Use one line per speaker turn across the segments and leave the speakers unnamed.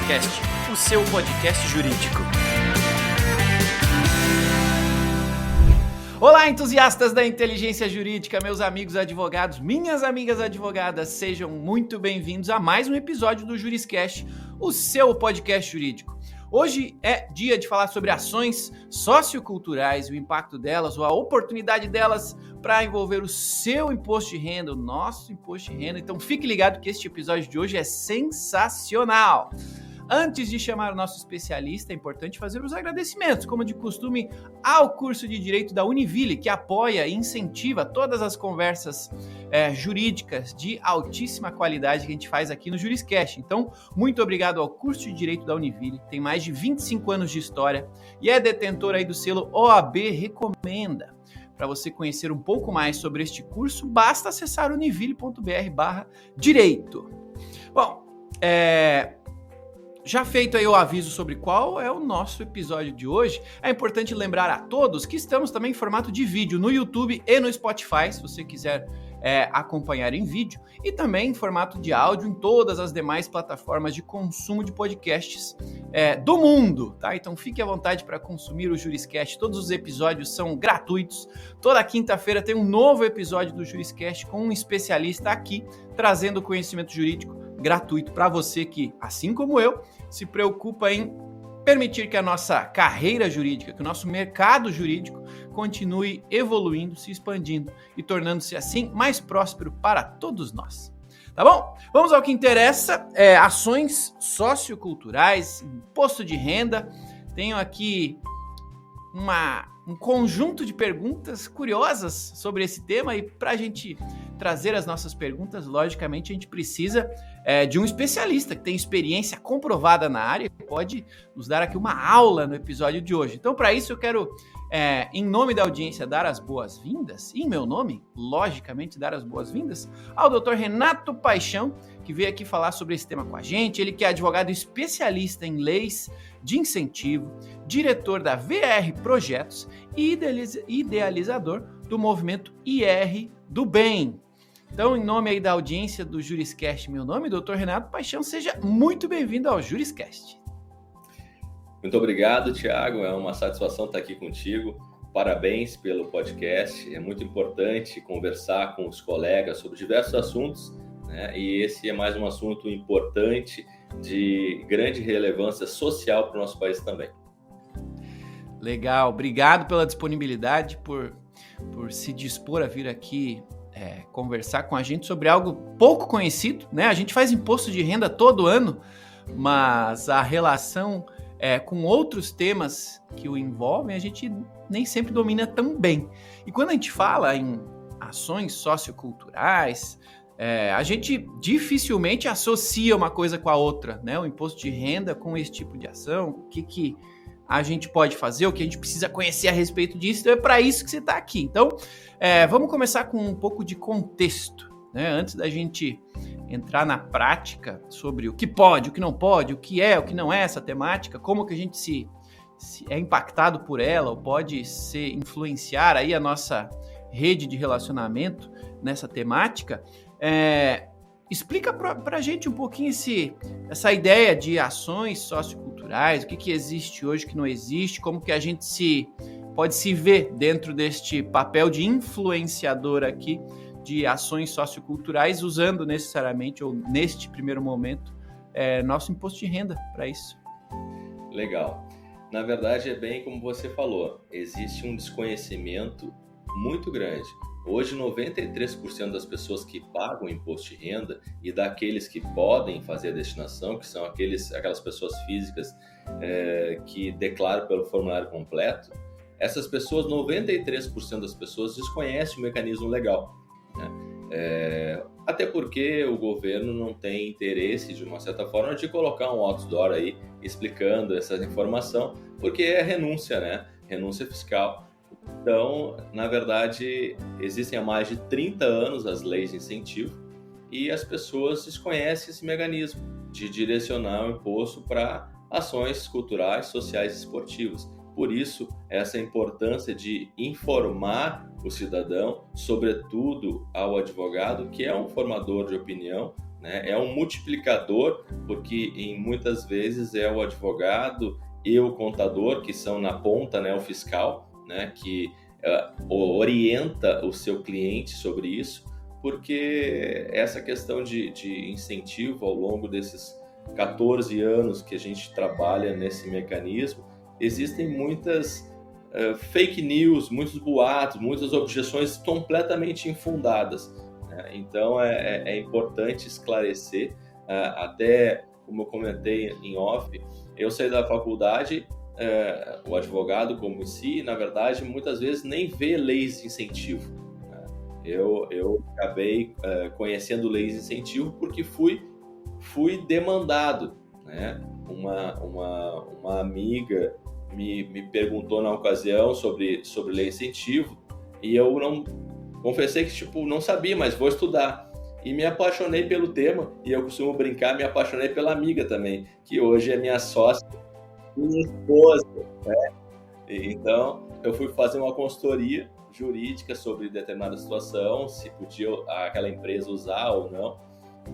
Juriscast, o seu podcast jurídico. Olá, entusiastas da inteligência jurídica, meus amigos advogados, minhas amigas advogadas, sejam muito bem-vindos a mais um episódio do Juriscast, o seu podcast jurídico. Hoje é dia de falar sobre ações socioculturais, o impacto delas ou a oportunidade delas para envolver o seu imposto de renda, o nosso imposto de renda. Então fique ligado que este episódio de hoje é sensacional. Antes de chamar o nosso especialista, é importante fazer os agradecimentos, como de costume, ao curso de Direito da Univille, que apoia e incentiva todas as conversas jurídicas de altíssima qualidade que a gente faz aqui no Juriscast. Então, muito obrigado ao curso de Direito da Univille, tem mais de 25 anos de história e é detentor aí do selo OAB Recomenda. Para você conhecer um pouco mais sobre este curso, basta acessar univille.br/direito. Bom, já feito aí o aviso sobre qual é o nosso episódio de hoje, é importante lembrar a todos que estamos também em formato de vídeo no YouTube e no Spotify, se você quiser acompanhar em vídeo, e também em formato de áudio em todas as demais plataformas de consumo de podcasts do mundo, tá? Então fique à vontade para consumir o Juriscast, todos os episódios são gratuitos, toda quinta-feira tem um novo episódio do Juriscast com um especialista aqui, trazendo conhecimento jurídico gratuito para você que, assim como eu, se preocupa em permitir que a nossa carreira jurídica, que o nosso mercado jurídico continue evoluindo, se expandindo e tornando-se assim mais próspero para todos nós. Tá bom? Vamos ao que interessa, ações socioculturais, imposto de renda. Tenho aqui um conjunto de perguntas curiosas sobre esse tema e para a gente trazer as nossas perguntas, logicamente a gente precisa de um especialista que tem experiência comprovada na área e pode nos dar aqui uma aula no episódio de hoje. Então, para isso eu quero, em nome da audiência, dar as boas-vindas, em meu nome, logicamente, dar as boas-vindas ao Dr. Renato Paixão, que veio aqui falar sobre esse tema com a gente. Ele que é advogado especialista em leis de incentivo, diretor da VR Projetos e idealizador do movimento IR do Bem. Então, em nome aí da audiência do Juriscast, meu nome é Dr. Renato Paixão, seja muito bem-vindo ao Juriscast.
Muito obrigado, Thiago, é uma satisfação estar aqui contigo, parabéns pelo podcast, é muito importante conversar com os colegas sobre diversos assuntos, né? E esse é mais um assunto importante de grande relevância social para o nosso país também.
Legal, obrigado pela disponibilidade, por se dispor a vir aqui conversar com a gente sobre algo pouco conhecido, né? A gente faz imposto de renda todo ano, mas a relação com outros temas que o envolvem, a gente nem sempre domina tão bem. E quando a gente fala em ações socioculturais, a gente dificilmente associa uma coisa com a outra, né? O imposto de renda com esse tipo de ação, o que a gente pode fazer, o que a gente precisa conhecer a respeito disso, então é para isso que você está aqui. Então, vamos começar com um pouco de contexto, né? Antes da gente entrar na prática sobre o que pode, o que não pode, o que não é essa temática, como que a gente se é impactado por ela ou pode influenciar aí a nossa rede de relacionamento nessa temática, explica para a gente um pouquinho essa ideia de ações socioculturais, o que existe hoje, o que não existe, como que a gente pode se ver dentro deste papel de influenciador aqui de ações socioculturais, usando necessariamente, ou neste primeiro momento, nosso imposto de renda para isso.
Legal. Na verdade, é bem como você falou, existe um desconhecimento muito grande. Hoje, 93% das pessoas que pagam imposto de renda e daqueles que podem fazer a destinação, que são aquelas pessoas físicas que declaram pelo formulário completo, essas pessoas, 93% das pessoas desconhecem o mecanismo legal, né? Até porque o governo não tem interesse, de uma certa forma, de colocar um outdoor aí explicando essa informação, porque é renúncia, né? Renúncia fiscal. Então, na verdade, existem há mais de 30 anos as leis de incentivo e as pessoas desconhecem esse mecanismo de direcionar o imposto para ações culturais, sociais e esportivas. Por isso, essa importância de informar o cidadão, sobretudo ao advogado, que é um formador de opinião, né? É um multiplicador, porque muitas vezes é o advogado e o contador, que são na ponta, né, o fiscal, né, que orienta o seu cliente sobre isso, porque essa questão de incentivo ao longo desses 14 anos que a gente trabalha nesse mecanismo, existem muitas fake news, muitos boatos, muitas objeções completamente infundadas, né? Então é importante esclarecer, até como eu comentei em off, eu saí da faculdade, o advogado como em si, na verdade, muitas vezes nem vê leis de incentivo, né? Eu acabei conhecendo leis de incentivo porque fui demandado, né? Uma amiga me perguntou na ocasião sobre lei de incentivo e eu confessei que não sabia, mas vou estudar. E me apaixonei pelo tema, e eu costumo brincar, me apaixonei pela amiga também, que hoje é minha sócia, minha esposa, né? Então, eu fui fazer uma consultoria jurídica sobre determinada situação, se podia aquela empresa usar ou não,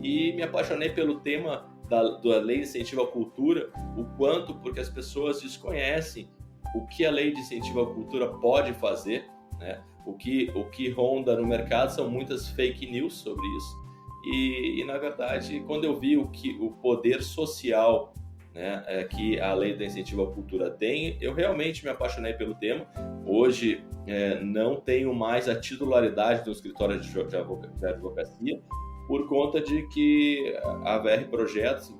e me apaixonei pelo tema da lei de incentivo à cultura, o quanto, porque as pessoas desconhecem o que a lei de incentivo à cultura pode fazer, né? O que ronda no mercado são muitas fake news sobre isso. E na verdade, quando eu vi o poder social, né, que a lei de incentivo à cultura tem, eu realmente me apaixonei pelo tema. Hoje não tenho mais a titularidade do escritório de advocacia, por conta de que a VR Projetos,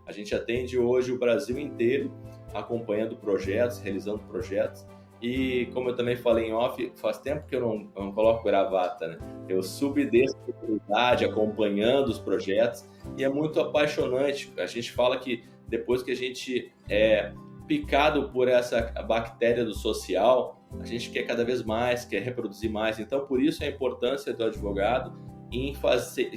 a gente atende hoje o Brasil inteiro, acompanhando projetos, realizando projetos. E como eu também falei em off, faz tempo que eu não coloco gravata, né? Eu subi dessa oportunidade, acompanhando os projetos, e é muito apaixonante. A gente fala que depois que a gente é picado por essa bactéria do social, a gente quer cada vez mais, quer reproduzir mais. Então, por isso a importância do advogado em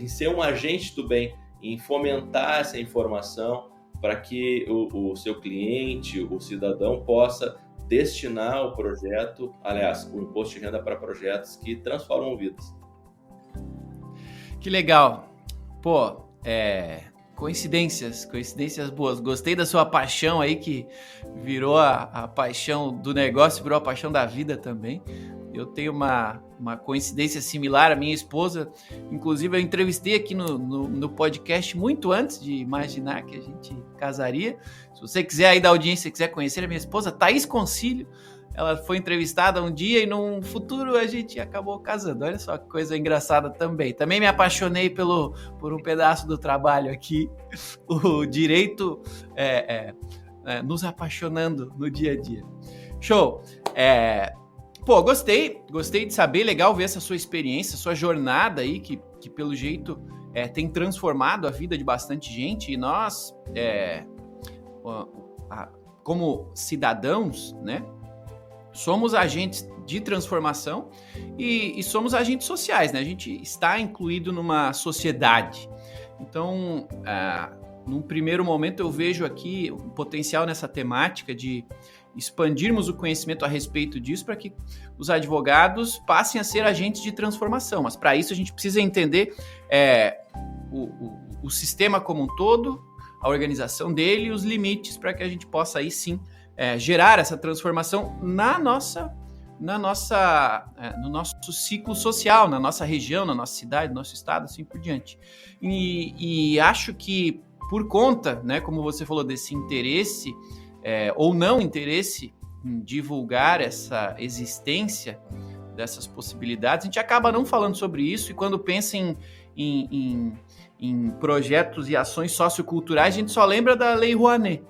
ser um agente do bem, em fomentar essa informação para que o seu cliente, o cidadão, possa destinar o projeto, aliás, o imposto de renda para projetos que transformam vidas.
Que legal. Pô, coincidências boas. Gostei da sua paixão aí, que virou a paixão do negócio, virou a paixão da vida também. Eu tenho uma coincidência similar. A minha esposa, inclusive, eu entrevistei aqui no podcast muito antes de imaginar que a gente casaria. Se você quiser aí da audiência, quiser conhecer a minha esposa, Thaís Concílio, ela foi entrevistada um dia e no futuro a gente acabou casando. Olha só que coisa engraçada também. Também me apaixonei por um pedaço do trabalho aqui, o direito nos apaixonando no dia a dia. Show! Pô, gostei de saber, legal ver essa sua experiência, sua jornada aí, que pelo jeito tem transformado a vida de bastante gente, e nós, como cidadãos, né, somos agentes de transformação e somos agentes sociais, né? A gente está incluído numa sociedade. Então, num primeiro momento, eu vejo aqui um potencial nessa temática de expandirmos o conhecimento a respeito disso para que os advogados passem a ser agentes de transformação. Mas para isso a gente precisa entender o sistema como um todo, a organização dele e os limites para que a gente possa aí sim gerar essa transformação no nosso ciclo social, na nossa região, na nossa cidade, no nosso estado, assim por diante. E acho que por conta, né, como você falou, desse interesse ou não interesse em divulgar essa existência dessas possibilidades, a gente acaba não falando sobre isso, e quando pensa em projetos e ações socioculturais, a gente só lembra da Lei Rouanet,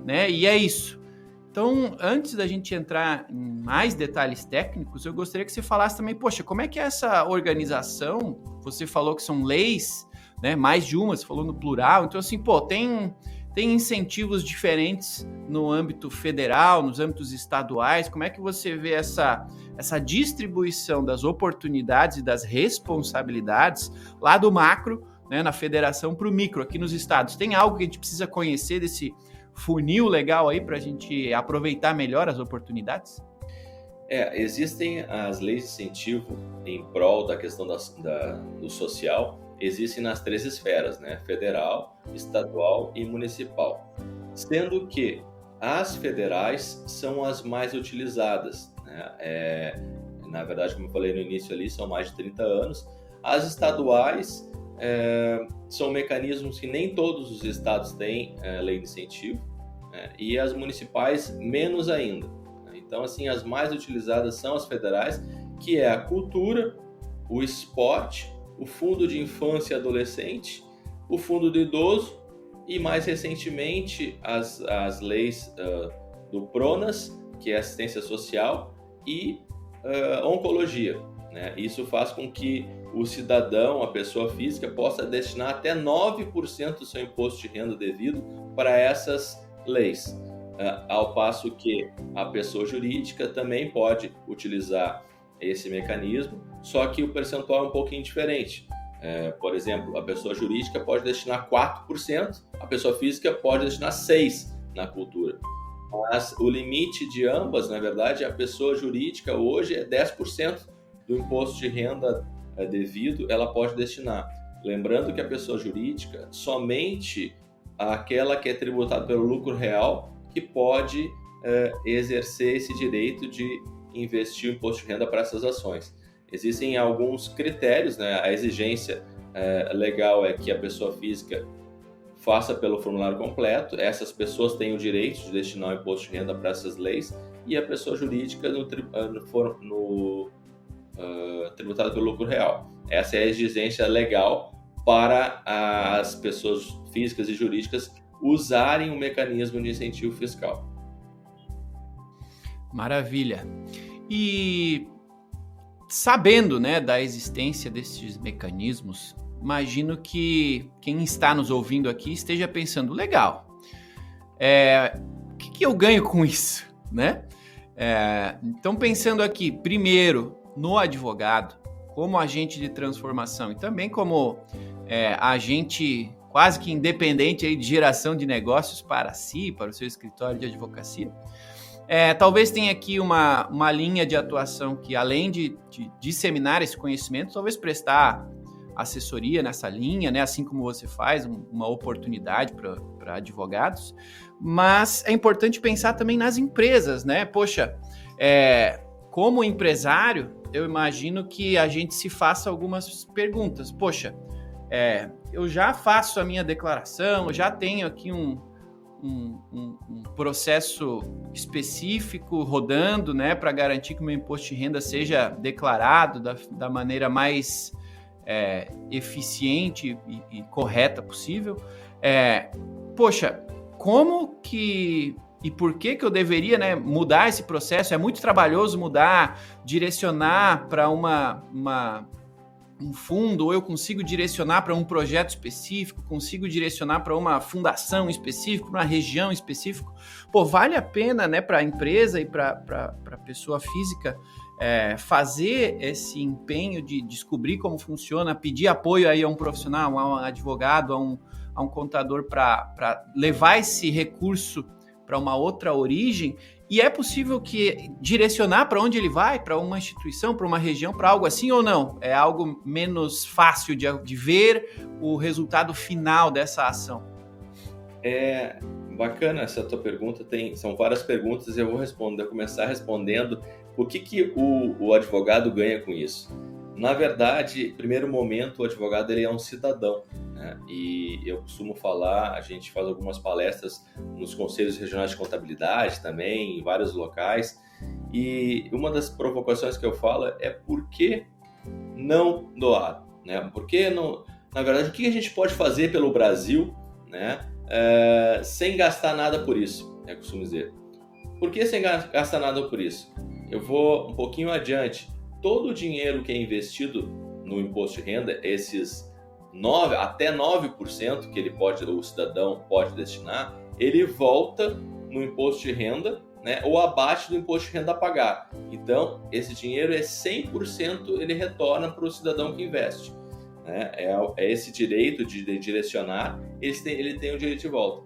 né? E é isso. Então, antes da gente entrar em mais detalhes técnicos, eu gostaria que você falasse também, poxa, como é que é essa organização? Você falou que são leis, né? Mais de uma, você falou no plural. Então, assim, pô, tem incentivos diferentes no âmbito federal, nos âmbitos estaduais. Como é que você vê essa distribuição das oportunidades e das responsabilidades lá do macro, né, na federação, para o micro, aqui nos estados? Tem algo que a gente precisa conhecer desse funil legal aí para a gente aproveitar melhor as oportunidades?
Existem as leis de incentivo em prol da questão do social. existem nas 3 esferas, né? Federal, estadual e municipal. Sendo que as federais são as mais utilizadas, né? Na verdade, como eu falei no início ali, são mais de 30 anos. As estaduais são mecanismos que nem todos os estados têm lei de incentivo, né? E as municipais menos ainda. Então, assim, as mais utilizadas são as federais, que é a cultura, o esporte, o fundo de infância e adolescente, o fundo do idoso e, mais recentemente, as leis do PRONAS, que é assistência social, e oncologia, né? Isso faz com que o cidadão, a pessoa física, possa destinar até 9% do seu imposto de renda devido para essas leis, ao passo que a pessoa jurídica também pode utilizar esse mecanismo, só que o percentual é um pouquinho diferente. Por exemplo, a pessoa jurídica pode destinar 4%, a pessoa física pode destinar 6% na cultura. Mas o limite de ambas, na verdade, a pessoa jurídica hoje é 10% do imposto de renda devido, ela pode destinar. Lembrando que a pessoa jurídica, somente aquela que é tributada pelo lucro real, que pode exercer esse direito de investir o imposto de renda para essas ações. Existem alguns critérios, né? A exigência legal é que a pessoa física faça pelo formulário completo, essas pessoas têm o direito de destinar o imposto de renda para essas leis, e a pessoa jurídica tributada pelo lucro real. Essa é a exigência legal para as pessoas físicas e jurídicas usarem o mecanismo de incentivo fiscal.
Maravilha. E sabendo, né, da existência desses mecanismos, imagino que quem está nos ouvindo aqui esteja pensando, legal, o que eu ganho com isso, né? Então, pensando aqui, primeiro, no advogado, como agente de transformação e também como agente quase que independente aí de geração de negócios para si, para o seu escritório de advocacia, talvez tenha aqui uma linha de atuação que, além de disseminar esse conhecimento, talvez prestar assessoria nessa linha, né? Assim como você faz, uma oportunidade para advogados, mas é importante pensar também nas empresas, né? Poxa, como empresário, eu imagino que a gente se faça algumas perguntas. Poxa, eu já faço a minha declaração, eu já tenho aqui um processo específico rodando, né, para garantir que o meu imposto de renda seja declarado da maneira mais eficiente e correta possível. Poxa, como que e por que eu deveria, né, mudar esse processo? É muito trabalhoso mudar, direcionar para um fundo, ou eu consigo direcionar para um projeto específico, consigo direcionar para uma fundação específica, para uma região específica. Pô, vale a pena, né, para a empresa e para a pessoa física fazer esse empenho de descobrir como funciona, pedir apoio aí a um profissional, a um advogado, a um contador para levar esse recurso para uma outra origem, e é possível que direcionar para onde ele vai, para uma instituição, para uma região, para algo assim ou não? É algo menos fácil de ver o resultado final dessa ação?
Bacana essa tua pergunta, são várias perguntas e eu vou começar respondendo o que o advogado ganha com isso. Na verdade, em primeiro momento, o advogado ele é um cidadão, né? E eu costumo falar, a gente faz algumas palestras nos conselhos regionais de contabilidade também, em vários locais, e uma das provocações que eu falo é por que não doar, né? Por que não, na verdade, o que a gente pode fazer pelo Brasil, né, sem gastar nada por isso, eu costumo dizer. Por que sem gastar nada por isso? Eu vou um pouquinho adiante. Todo o dinheiro que é investido no imposto de renda, esses até 9% que o cidadão pode destinar, ele volta no imposto de renda, né, ou abaixo do imposto de renda a pagar. Então, esse dinheiro 100% ele retorna para o cidadão que investe, né? É esse direito de direcionar, ele tem o direito de volta.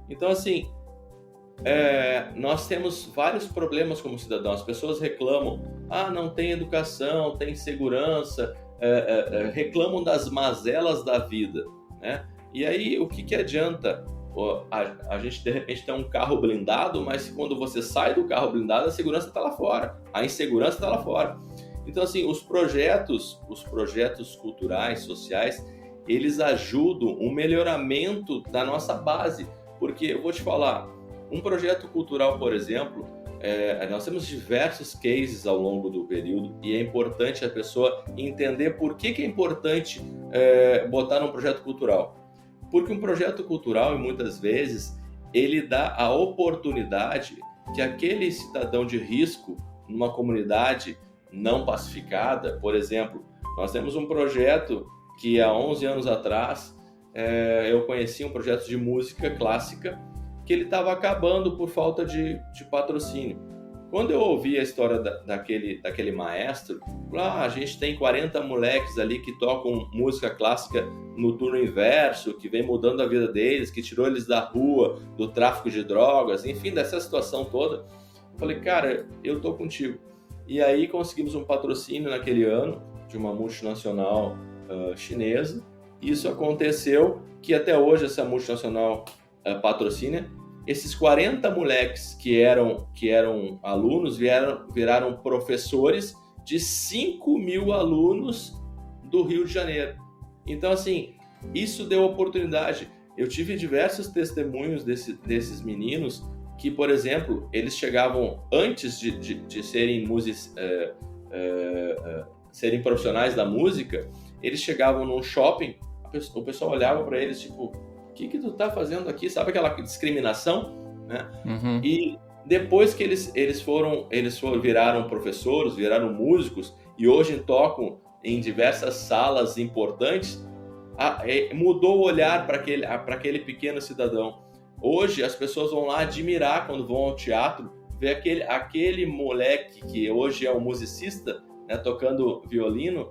Então, assim, nós temos vários problemas como cidadão. As pessoas reclamam, não tem educação, tem segurança, reclamam das mazelas da vida, né? E aí, o que adianta a gente, de repente, ter um carro blindado, mas quando você sai do carro blindado, a segurança está lá fora, a insegurança está lá fora. Então, assim, os projetos culturais, sociais, eles ajudam o melhoramento da nossa base. Porque, eu vou te falar, um projeto cultural, por exemplo, nós temos diversos cases ao longo do período e é importante a pessoa entender por que é importante botar num projeto cultural. Porque um projeto cultural, muitas vezes, ele dá a oportunidade que aquele cidadão de risco numa comunidade não pacificada, por exemplo, nós temos um projeto que há 11 anos atrás eu conheci um projeto de música clássica que ele estava acabando por falta de patrocínio. Quando eu ouvi a história daquele maestro, a gente tem 40 moleques ali que tocam música clássica no turno inverso, que vem mudando a vida deles, que tirou eles da rua, do tráfico de drogas, enfim, dessa situação toda. Eu falei, cara, eu tô contigo. E aí conseguimos um patrocínio naquele ano de uma multinacional chinesa. Isso aconteceu que até hoje essa multinacional patrocina. Esses 40 moleques que eram alunos viraram professores de 5.000 alunos do Rio de Janeiro. Então, assim, isso deu oportunidade. Eu tive diversos testemunhos desses meninos que, por exemplo, eles chegavam antes de serem serem profissionais da música, eles chegavam num shopping, o pessoal olhava para eles tipo, o que tu tá fazendo aqui? Sabe aquela discriminação, né?
Uhum.
E depois que eles viraram professores, viraram músicos e hoje tocam em diversas salas importantes, mudou o olhar para aquele pequeno cidadão. Hoje as pessoas vão lá admirar quando vão ao teatro, ver aquele moleque que hoje é um musicista, né, tocando violino,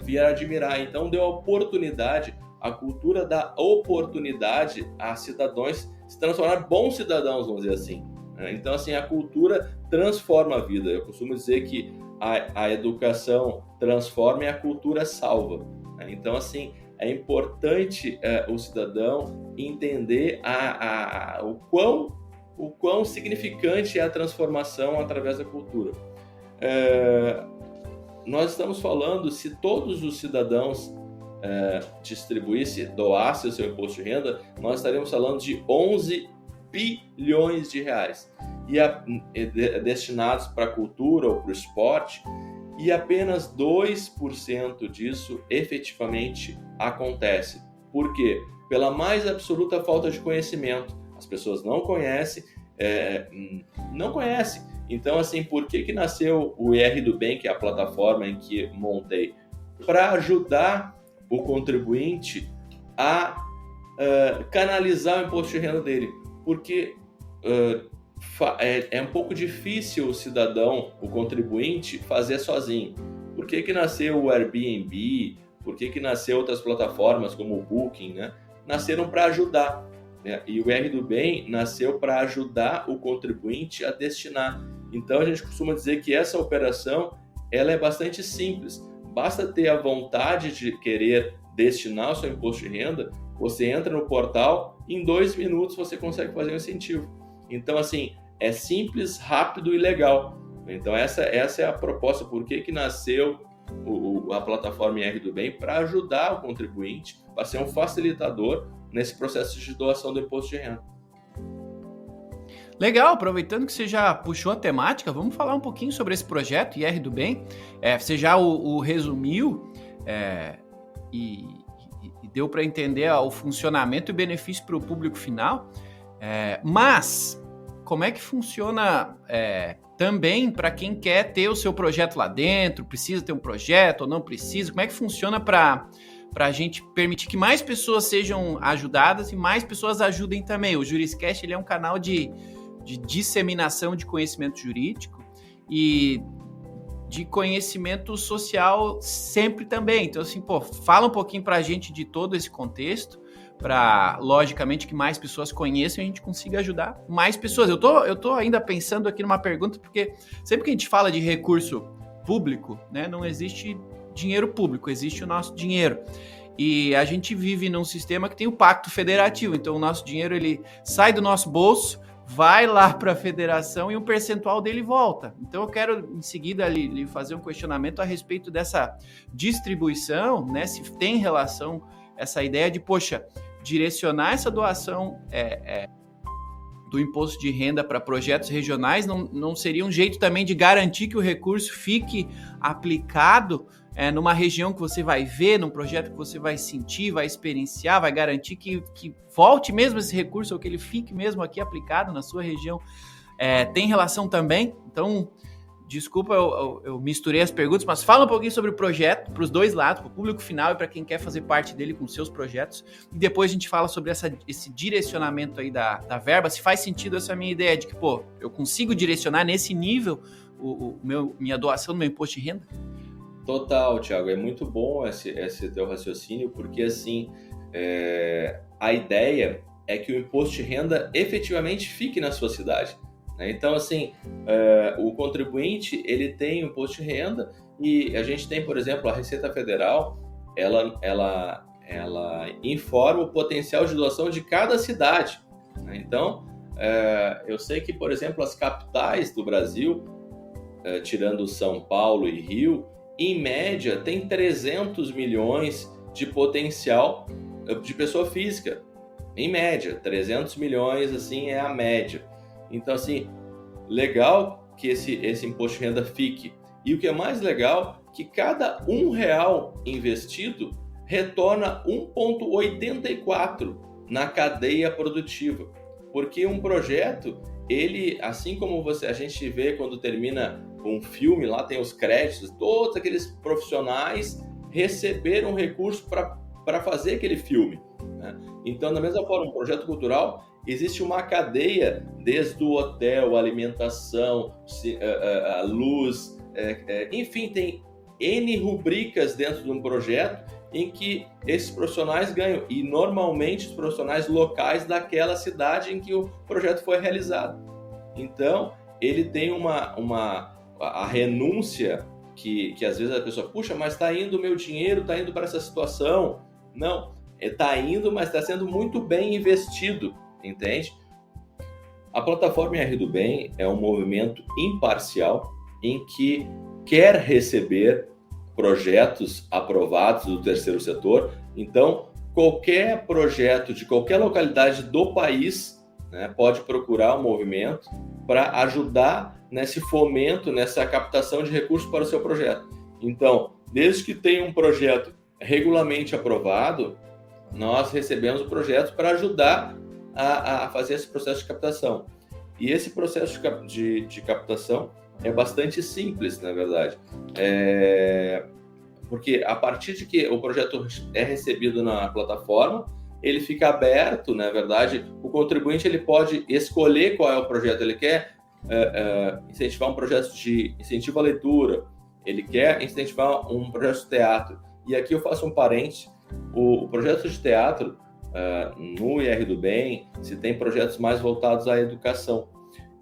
vieram admirar. Então deu a oportunidade. A cultura dá oportunidade a cidadãos se transformar bons cidadãos, vamos dizer assim. Então, assim, a cultura transforma a vida. Eu costumo dizer que a educação transforma e a cultura salva. Então, assim, é importante o cidadão entender o quão significante é a transformação através da cultura. Nós estamos falando, se todos os cidadãos doasse o seu imposto de renda, nós estaríamos falando de 11 bilhões de reais destinados para a cultura ou para o esporte, e apenas 2% disso efetivamente acontece. Por quê? Pela mais absoluta falta de conhecimento. As pessoas não conhecem. Então, assim, por que nasceu o IR do Bem, que é a plataforma em que montei? Para ajudar o contribuinte a canalizar o imposto de renda dele, porque é um pouco difícil o cidadão, o contribuinte, fazer sozinho. Por que nasceu o Airbnb? Por que nasceu outras plataformas como o Booking, né? Nasceram para ajudar, né? E o IR do Bem nasceu para ajudar o contribuinte a destinar. Então a gente costuma dizer que essa operação ela é bastante simples. Basta ter a vontade de querer destinar o seu imposto de renda, você entra no portal, em 2 minutos você consegue fazer um incentivo. Então, assim, é simples, rápido e legal. Então, essa é a proposta. Por que nasceu a plataforma IR do Bem? Para ajudar o contribuinte, para ser um facilitador nesse processo de doação do imposto de renda.
Legal, aproveitando que você já puxou a temática, vamos falar um pouquinho sobre esse projeto IR do Bem. Você já o resumiu e deu para entender o funcionamento e o benefício para o público final, mas como é que funciona também para quem quer ter o seu projeto lá dentro, precisa ter um projeto ou não precisa? Como é que funciona para a gente permitir que mais pessoas sejam ajudadas e mais pessoas ajudem também? O Juriscast ele é um canal de disseminação de conhecimento jurídico e de conhecimento social sempre também. Então, assim, fala um pouquinho para a gente de todo esse contexto, para, logicamente, que mais pessoas conheçam e a gente consiga ajudar mais pessoas. Eu tô ainda pensando aqui numa pergunta, porque sempre que a gente fala de recurso público, né, não existe dinheiro público, existe o nosso dinheiro. E a gente vive num sistema que tem o pacto federativo, então o nosso dinheiro ele sai do nosso bolso, vai lá para a federação e um percentual dele volta. Então eu quero em seguida lhe fazer um questionamento a respeito dessa distribuição, né? Se tem relação essa ideia de, poxa, direcionar essa doação do imposto de renda para projetos regionais não seria um jeito também de garantir que o recurso fique aplicado numa região que você vai ver, num projeto que você vai sentir, vai experienciar, vai garantir que volte mesmo esse recurso ou que ele fique mesmo aqui aplicado na sua região? Tem relação também? Então, desculpa, eu misturei as perguntas, mas fala um pouquinho sobre o projeto, para os dois lados, para o público final e para quem quer fazer parte dele com seus projetos, e depois a gente fala sobre esse direcionamento aí da verba, se faz sentido essa minha ideia de que, pô, eu consigo direcionar nesse nível minha doação do meu imposto de renda?
Total, Thiago, é muito bom esse teu raciocínio, porque assim, a ideia é que o imposto de renda efetivamente fique na sua cidade. Então, assim, o contribuinte, ele tem o imposto de renda e a gente tem, por exemplo, a Receita Federal, ela informa o potencial de doação de cada cidade. Então, eu sei que, por exemplo, as capitais do Brasil, tirando São Paulo e Rio, em média, tem 300 milhões de potencial de pessoa física. Em média, 300 milhões, assim, é a média. Então, assim, legal que esse imposto de renda fique. E o que é mais legal, que cada R$1 investido retorna 1,84 na cadeia produtiva. Porque um projeto, ele, assim como a gente vê quando termina um filme, lá tem os créditos, todos aqueles profissionais receberam recurso para fazer aquele filme, né? Então, da mesma forma, um projeto cultural, existe uma cadeia, desde o hotel, alimentação, a luz, enfim, tem N rubricas dentro de um projeto em que esses profissionais ganham, e normalmente os profissionais locais daquela cidade em que o projeto foi realizado. Então, ele tem a renúncia que às vezes a pessoa, puxa, mas está indo o meu dinheiro, está indo para essa situação. Não, está indo, mas está sendo muito bem investido, entende? A plataforma R do Bem é um movimento imparcial em que quer receber projetos aprovados do terceiro setor. Então, qualquer projeto de qualquer localidade do país, né, pode procurar o movimento para ajudar nesse fomento, nessa captação de recursos para o seu projeto. Então, desde que tenha um projeto regularmente aprovado, nós recebemos o projeto para ajudar a fazer esse processo de captação. E esse processo de captação é bastante simples, na verdade. Porque a partir de que o projeto é recebido na plataforma, ele fica aberto, na verdade, o contribuinte ele pode escolher qual é o projeto. Ele quer incentivar um projeto de incentivo à leitura, ele quer incentivar um projeto de teatro. E aqui eu faço um parênteses, o projeto de teatro, no IR do Bem, se tem projetos mais voltados à educação.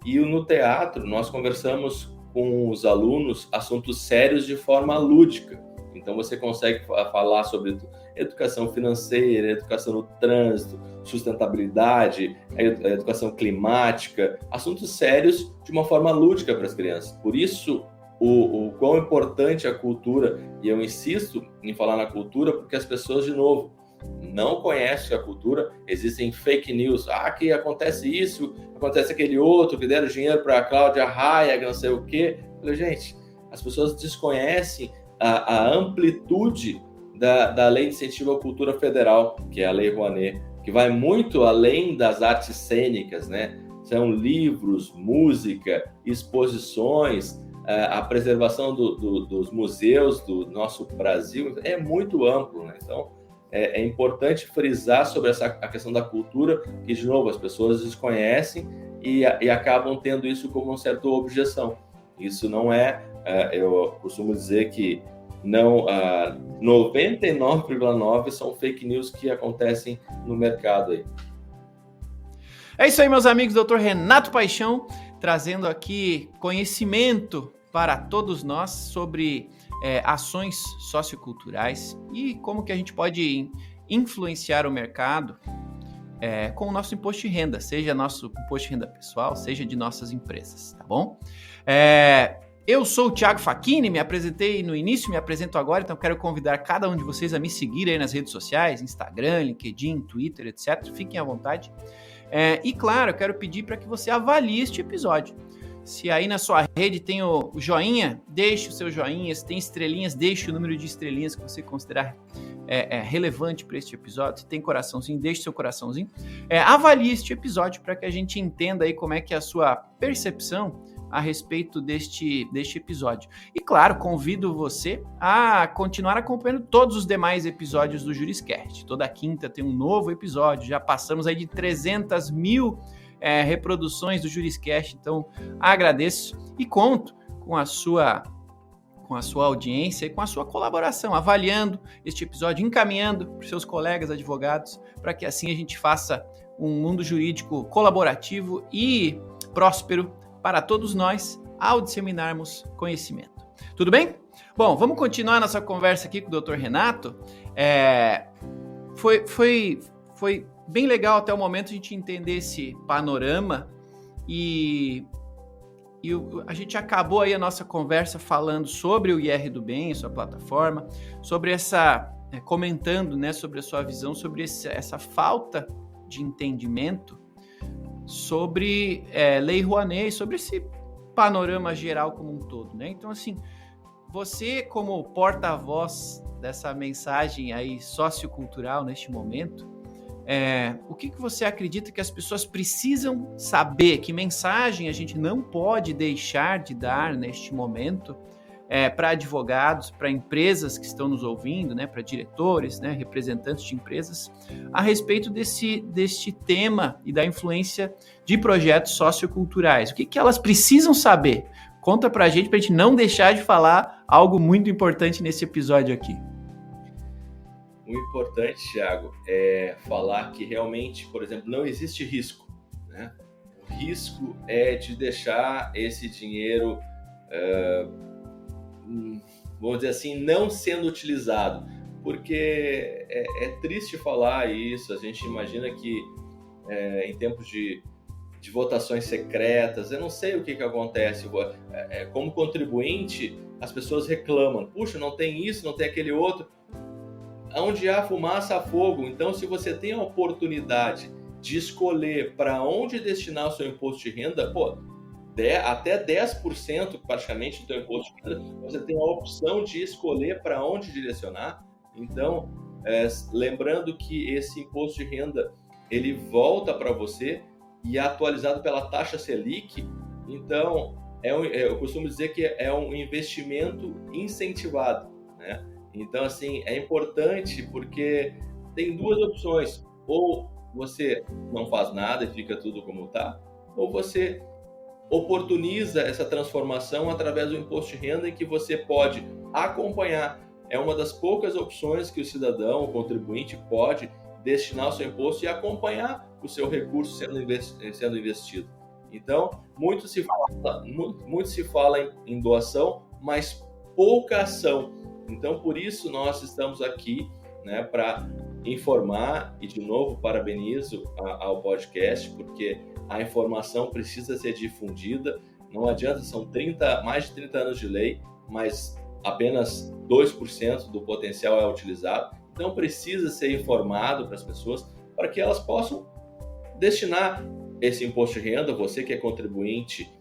E no teatro, nós conversamos com os alunos assuntos sérios de forma lúdica. Então, você consegue falar sobre educação financeira, educação no trânsito, sustentabilidade, a educação climática, assuntos sérios de uma forma lúdica para as crianças. Por isso, o quão importante é a cultura, e eu insisto em falar na cultura, porque as pessoas, de novo, não conhecem a cultura, existem fake news, que acontece isso, acontece aquele outro, que deram dinheiro para a Cláudia Raia, não sei o quê. Eu falei, gente, as pessoas desconhecem a amplitude da Lei de Incentivo à Cultura Federal, que é a Lei Rouanet, que vai muito além das artes cênicas, né? São livros, música, exposições, a preservação dos museus do nosso Brasil, é muito amplo, né? Então, é importante frisar sobre a questão da cultura, que, de novo, as pessoas desconhecem e acabam tendo isso como uma certa objeção. Isso não eu costumo dizer que 99,9% são fake news que acontecem no mercado aí.
É isso aí, meus amigos. Dr. Renato Paixão trazendo aqui conhecimento para todos nós sobre ações socioculturais e como que a gente pode influenciar o mercado com o nosso imposto de renda, seja nosso imposto de renda pessoal, seja de nossas empresas, tá bom? Eu sou o Thiago Facchini, me apresentei no início, me apresento agora, então quero convidar cada um de vocês a me seguir aí nas redes sociais, Instagram, LinkedIn, Twitter, etc. Fiquem à vontade. E claro, eu quero pedir para que você avalie este episódio. Se aí na sua rede tem o joinha, deixe o seu joinha. Se tem estrelinhas, deixe o número de estrelinhas que você considerar relevante para este episódio. Se tem coraçãozinho, deixe seu coraçãozinho. Avalie este episódio para que a gente entenda aí como é que é a sua percepção a respeito deste episódio. E claro, convido você a continuar acompanhando todos os demais episódios do Juriscast. Toda quinta tem um novo episódio, já passamos aí de 300 mil reproduções do Juriscast, então agradeço e conto com a sua audiência e com a sua colaboração, avaliando este episódio, encaminhando para os seus colegas advogados, para que assim a gente faça um mundo jurídico colaborativo e próspero para todos nós ao disseminarmos conhecimento. Tudo bem? Bom, vamos continuar nossa conversa aqui com o Dr. Renato. Foi bem legal até o momento a gente entender esse panorama e a gente acabou aí a nossa conversa falando sobre o IR do Bem, sua plataforma, sobre comentando, né, sobre a sua visão, sobre essa falta de entendimento sobre Lei Rouanet, sobre esse panorama geral como um todo, né? Então, assim, você como porta-voz dessa mensagem aí sociocultural neste momento, o que você acredita que as pessoas precisam saber? Que mensagem a gente não pode deixar de dar neste momento para advogados, para empresas que estão nos ouvindo, né, para diretores, né, representantes de empresas, a respeito deste tema e da influência de projetos socioculturais? O que elas precisam saber? Conta para a gente não deixar de falar algo muito importante nesse episódio aqui.
O importante, Thiago, é falar que realmente, por exemplo, não existe risco, né? O risco é de deixar esse dinheiro, vamos dizer assim, não sendo utilizado, porque é triste falar isso. A gente imagina que em tempos de votações secretas, eu não sei o que acontece, como contribuinte, as pessoas reclamam, puxa, não tem isso, não tem aquele outro. Onde há fumaça, há fogo. Então, se você tem a oportunidade de escolher para onde destinar o seu imposto de renda, até 10% praticamente do seu imposto de renda, você tem a opção de escolher para onde direcionar. Então, lembrando que esse imposto de renda, ele volta para você e é atualizado pela taxa Selic. Então, eu costumo dizer que é um investimento incentivado, né? Então, assim, é importante porque tem duas opções. Ou você não faz nada e fica tudo como está, ou você oportuniza essa transformação através do imposto de renda, em que você pode acompanhar. É uma das poucas opções que o cidadão, o contribuinte, pode destinar o seu imposto e acompanhar o seu recurso sendo investido. Então, muito se fala em doação, mas pouca ação. Então, por isso, nós estamos aqui, né, para informar, e de novo parabenizo ao podcast, porque a informação precisa ser difundida. Não adianta, são mais de 30 anos de lei, mas apenas 2% do potencial é utilizado. Então, precisa ser informado para as pessoas, para que elas possam destinar esse imposto de renda. Você que é contribuinte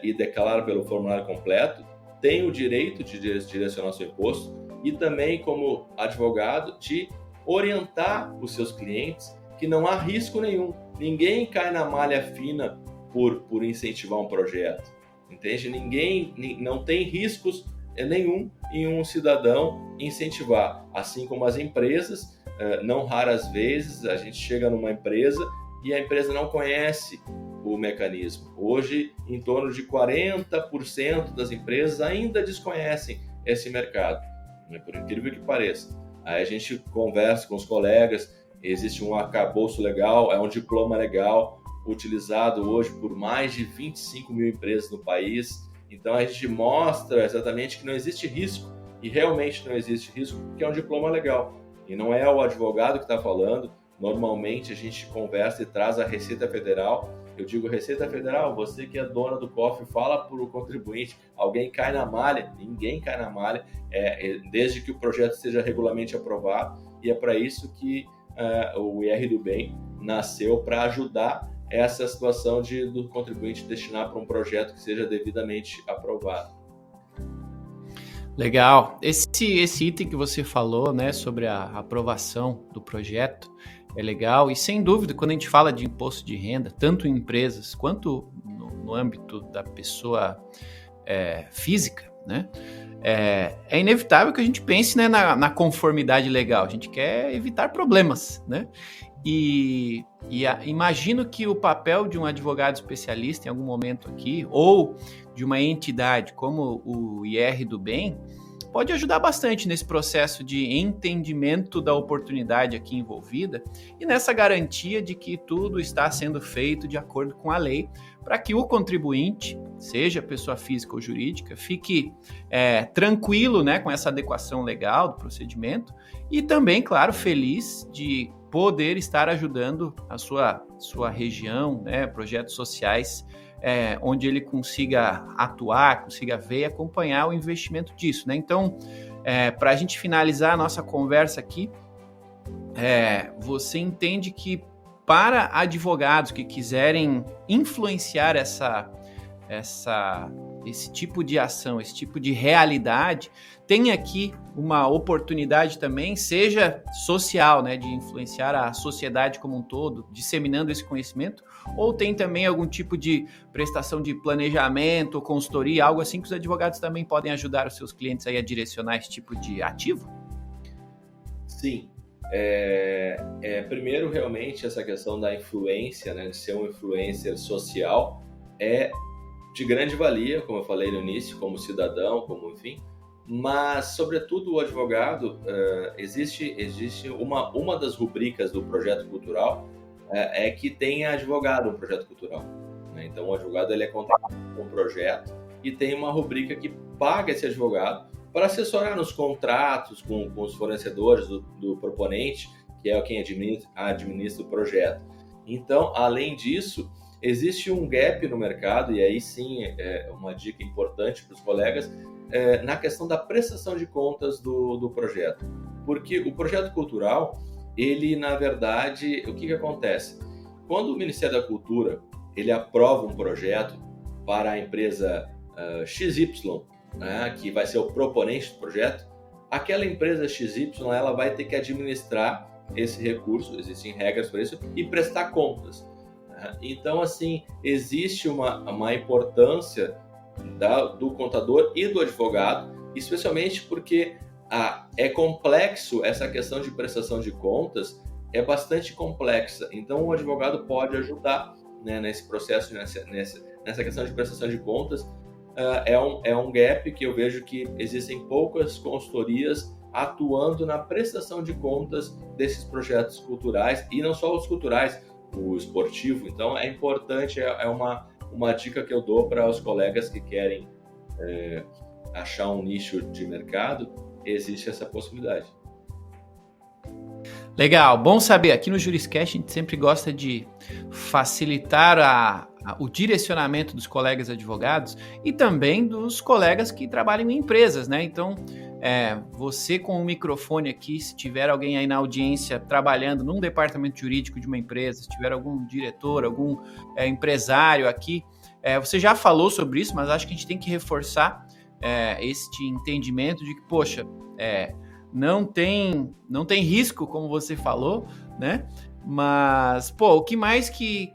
e declara pelo formulário completo, tem o direito de direcionar seu imposto, e também, como advogado, de orientar os seus clientes que não há risco nenhum. Ninguém cai na malha fina por incentivar um projeto, entende? Não tem riscos nenhum em um cidadão incentivar. Assim como as empresas, não raras vezes a gente chega numa empresa e a empresa não conhece o mecanismo. Hoje, em torno de 40% das empresas ainda desconhecem esse mercado, né? Por incrível que pareça. Aí a gente conversa com os colegas, existe um arcabouço legal, é um diploma legal, utilizado hoje por mais de 25 mil empresas no país. Então a gente mostra exatamente que não existe risco e realmente não existe risco, porque é um diploma legal. E não é o advogado que está falando. Normalmente a gente conversa e traz a Receita Federal. Eu digo, Receita Federal, você que é dona do cofre, fala para o contribuinte. Alguém cai na malha? Ninguém cai na malha, desde que o projeto seja regularmente aprovado. E é para isso que o IR do Bem nasceu, para ajudar essa situação do contribuinte destinar para um projeto que seja devidamente aprovado.
Legal. Esse item que você falou, né, sobre a aprovação do projeto é legal, e sem dúvida, quando a gente fala de imposto de renda, tanto em empresas quanto no âmbito da pessoa física, né, é inevitável que a gente pense, né, na conformidade legal. A gente quer evitar problemas, né? E imagino que o papel de um advogado especialista em algum momento aqui, ou de uma entidade como o IR do Bem, pode ajudar bastante nesse processo de entendimento da oportunidade aqui envolvida e nessa garantia de que tudo está sendo feito de acordo com a lei, para que o contribuinte, seja pessoa física ou jurídica, fique tranquilo, né, com essa adequação legal do procedimento e também, claro, feliz de poder estar ajudando a sua região, né, projetos sociais, onde ele consiga atuar, consiga ver e acompanhar o investimento disso, né? Então, para a gente finalizar a nossa conversa aqui, você entende que para advogados que quiserem influenciar esse tipo de ação, esse tipo de realidade, tem aqui uma oportunidade também, seja social, né, de influenciar a sociedade como um todo, disseminando esse conhecimento, ou tem também algum tipo de prestação de planejamento, consultoria, algo assim que os advogados também podem ajudar os seus clientes aí a direcionar esse tipo de ativo?
Sim. Primeiro, realmente, essa questão da influência, né, de ser um influencer social, é de grande valia, como eu falei no início, como cidadão, como enfim, mas, sobretudo, o advogado, existe uma das rubricas do projeto cultural, que tenha advogado no projeto cultural, né? Então, o advogado ele é contratado com um projeto e tem uma rubrica que paga esse advogado para assessorar nos contratos com os fornecedores do proponente, que é quem administra o projeto. Então, além disso, existe um gap no mercado, e aí sim é uma dica importante para os colegas, na questão da prestação de contas do projeto. Porque o projeto cultural, ele, na verdade, o que acontece? Quando o Ministério da Cultura ele aprova um projeto para a empresa XY, né, que vai ser o proponente do projeto, aquela empresa XY ela vai ter que administrar esse recurso, existem regras para isso, e prestar contas. Então, assim, existe uma importância do contador e do advogado, especialmente porque é complexo essa questão de prestação de contas, é bastante complexa. Então, o advogado pode ajudar, né, nesse processo, nessa questão de prestação de contas. É um gap que eu vejo que existem poucas consultorias atuando na prestação de contas desses projetos culturais, e não só os culturais, o esportivo. Então, é importante, é uma dica que eu dou para os colegas que querem achar um nicho de mercado, existe essa possibilidade.
Legal, bom saber. Aqui no Juriscast a gente sempre gosta de facilitar o direcionamento dos colegas advogados e também dos colegas que trabalham em empresas, né? Então, você com o microfone aqui, se tiver alguém aí na audiência trabalhando num departamento jurídico de uma empresa, se tiver algum diretor, algum empresário aqui, você já falou sobre isso, mas acho que a gente tem que reforçar este entendimento de que, poxa, não tem risco, como você falou, né? Mas, o que mais que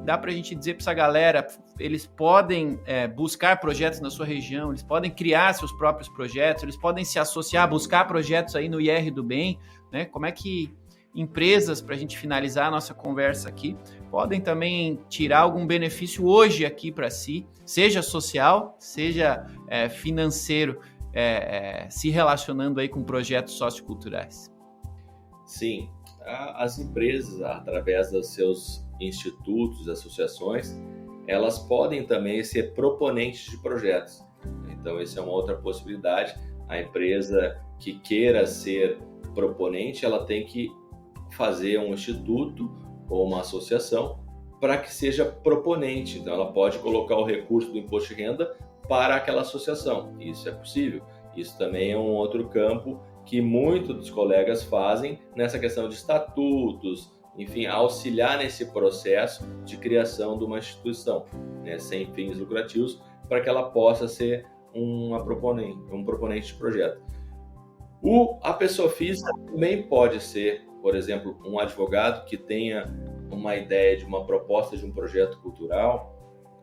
dá pra gente dizer pra essa galera? Eles podem buscar projetos na sua região, eles podem criar seus próprios projetos, eles podem se associar, buscar projetos aí no IR do Bem, né? Como é que empresas, pra gente finalizar a nossa conversa aqui, podem também tirar algum benefício hoje aqui para si, seja social, seja financeiro, se relacionando aí com projetos socioculturais?
Sim, as empresas, através dos seus institutos, associações, elas podem também ser proponentes de projetos. Então, essa é uma outra possibilidade. A empresa que queira ser proponente, ela tem que fazer um instituto ou uma associação para que seja proponente. Então, ela pode colocar o recurso do imposto de renda para aquela associação. Isso é possível. Isso também é um outro campo que muitos dos colegas fazem nessa questão de estatutos, enfim, auxiliar nesse processo de criação de uma instituição, né, sem fins lucrativos, para que ela possa ser um proponente de projeto. A pessoa física também pode ser, por exemplo, um advogado que tenha uma ideia de uma proposta de um projeto cultural.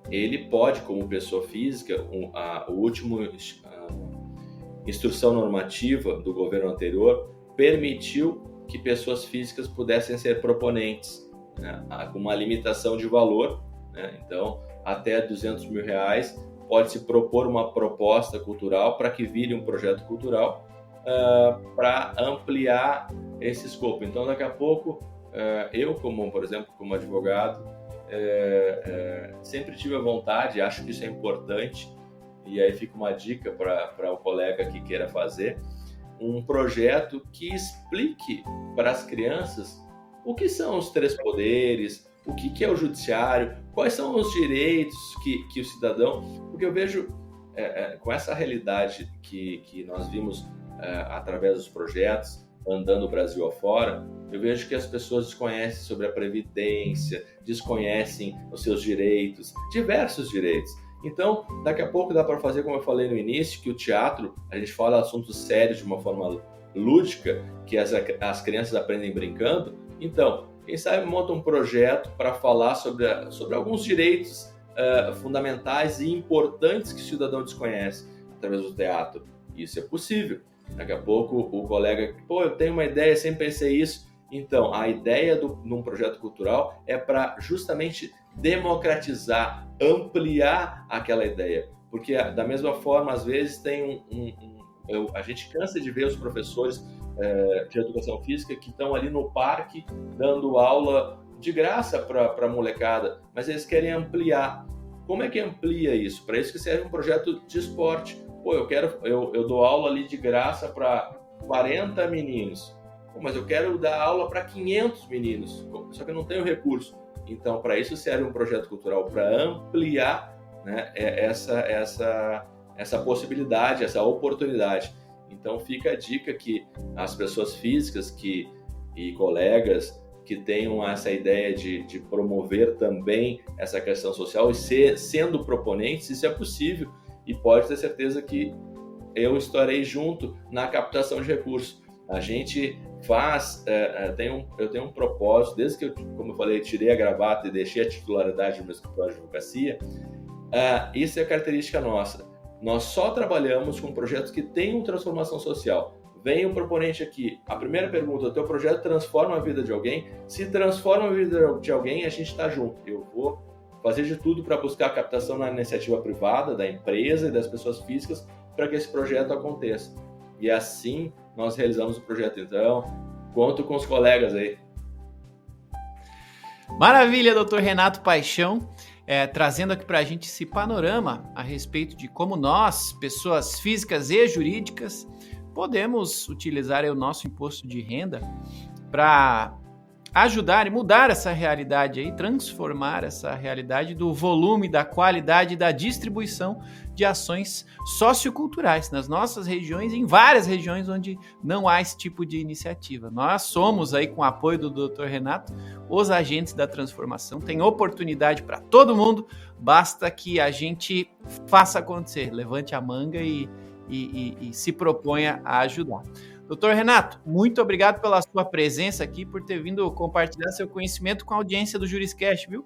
Ele pode, como pessoa física, a última instrução normativa do governo anterior permitiu que pessoas físicas pudessem ser proponentes, né, com uma limitação de valor, né? Então, até R$200 mil pode-se propor uma proposta cultural para que vire um projeto cultural, para ampliar esse escopo. Então, daqui a pouco, eu, por exemplo, como advogado, sempre tive a vontade, acho que isso é importante, e aí fica uma dica para o colega que queira fazer, um projeto que explique para as crianças o que são os 3 poderes, o que é o judiciário, quais são os direitos que o cidadão... Porque eu vejo, com essa realidade que nós vimos através dos projetos, andando o Brasil afora, eu vejo que as pessoas desconhecem sobre a previdência, desconhecem os seus direitos, diversos direitos. Então, daqui a pouco dá para fazer, como eu falei no início, que o teatro, a gente fala assuntos sérios de uma forma lúdica, que as crianças aprendem brincando. Então, quem sabe monta um projeto para falar sobre alguns direitos fundamentais e importantes que o cidadão desconhece através do teatro. Isso é possível. Daqui a pouco o colega, eu tenho uma ideia, sempre pensei isso. Então, a ideia de um projeto cultural é para justamente democratizar, ampliar aquela ideia. Porque da mesma forma, às vezes tem a gente cansa de ver os professores de educação física que estão ali no parque dando aula de graça para a molecada, mas eles querem ampliar. Como é que amplia isso? Para isso que serve um projeto de esporte. Eu dou aula ali de graça para 40 meninos, mas eu quero dar aula para 500 meninos, só que eu não tenho recurso. Então, para isso serve um projeto cultural, para ampliar, né, essa possibilidade, essa oportunidade. Então, fica a dica que as pessoas físicas e colegas que tenham essa ideia de promover também essa questão social e sendo proponentes, isso é possível. E pode ter certeza que eu estarei junto na captação de recursos. A gente eu tenho um propósito, desde que eu, como eu falei, tirei a gravata e deixei a titularidade do meu escritório de advocacia, isso é característica nossa. Nós só trabalhamos com projetos que tenham transformação social. Vem o proponente aqui, a primeira pergunta, o teu projeto transforma a vida de alguém? Se transforma a vida de alguém, a gente está junto. Eu vou fazer de tudo para buscar a captação na iniciativa privada, da empresa e das pessoas físicas, para que esse projeto aconteça. E assim nós realizamos o projeto. Então, conto com os colegas aí.
Maravilha, doutor Renato Paixão, trazendo aqui para a gente esse panorama a respeito de como nós, pessoas físicas e jurídicas, podemos utilizar o nosso imposto de renda para ajudar e mudar essa realidade aí, transformar essa realidade do volume, da qualidade e da distribuição de ações socioculturais nas nossas regiões, em várias regiões onde não há esse tipo de iniciativa. Nós somos aí, com o apoio do Dr. Renato, os agentes da transformação. Tem oportunidade para todo mundo, basta que a gente faça acontecer, levante a manga e se proponha a ajudar. Doutor Renato, muito obrigado pela sua presença aqui, por ter vindo compartilhar seu conhecimento com a audiência do Juriscast, viu?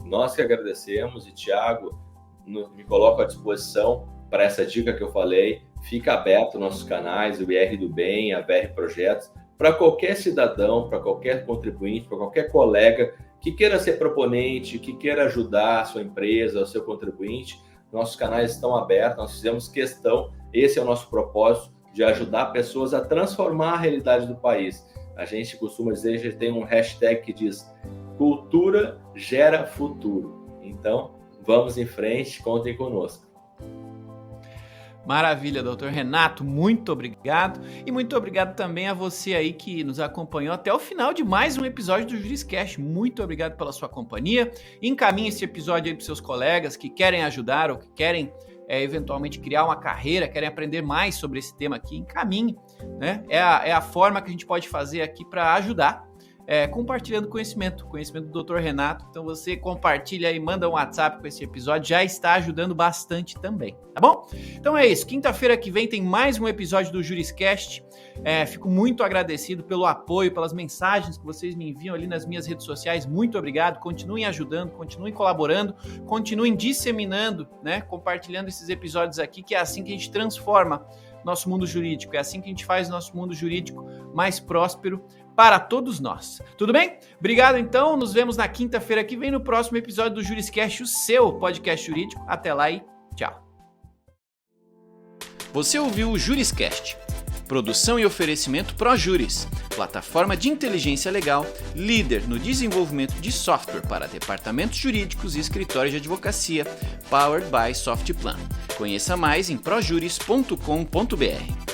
Nós que agradecemos, e Thiago, me coloco à disposição para essa dica que eu falei. Fica aberto nossos canais, o IR do Bem, a BR Projetos, para qualquer cidadão, para qualquer contribuinte, para qualquer colega que queira ser proponente, que queira ajudar a sua empresa, o seu contribuinte. Nossos canais estão abertos, nós fizemos questão, esse é o nosso propósito, de ajudar pessoas a transformar a realidade do país. A gente costuma dizer, a gente tem um hashtag que diz: cultura gera futuro. Então, vamos em frente, contem conosco.
Maravilha, doutor Renato, muito obrigado. E muito obrigado também a você aí que nos acompanhou até o final de mais um episódio do JurisCast. Muito obrigado pela sua companhia. Encaminhe esse episódio aí para seus colegas que querem ajudar ou que querem eventualmente criar uma carreira, querem aprender mais sobre esse tema aqui. Encaminhe, né? É a forma que a gente pode fazer aqui para ajudar. Compartilhando conhecimento do Dr. Renato. Então você compartilha aí, manda um WhatsApp com esse episódio, já está ajudando bastante também, tá bom? Então é isso, quinta-feira que vem tem mais um episódio do JurisCast. Fico muito agradecido pelo apoio, pelas mensagens que vocês me enviam ali nas minhas redes sociais. Muito obrigado, continuem ajudando, continuem colaborando, continuem disseminando, né? Compartilhando esses episódios aqui, que é assim que a gente transforma nosso mundo jurídico, é assim que a gente faz nosso mundo jurídico mais próspero para todos nós. Tudo bem? Obrigado então, nos vemos na quinta-feira que vem no próximo episódio do JurisCast, o seu podcast jurídico. Até lá e tchau. Você ouviu o JurisCast, produção e oferecimento ProJuris, plataforma de inteligência legal, líder no desenvolvimento de software para departamentos jurídicos e escritórios de advocacia, powered by Softplan. Conheça mais em projuris.com.br.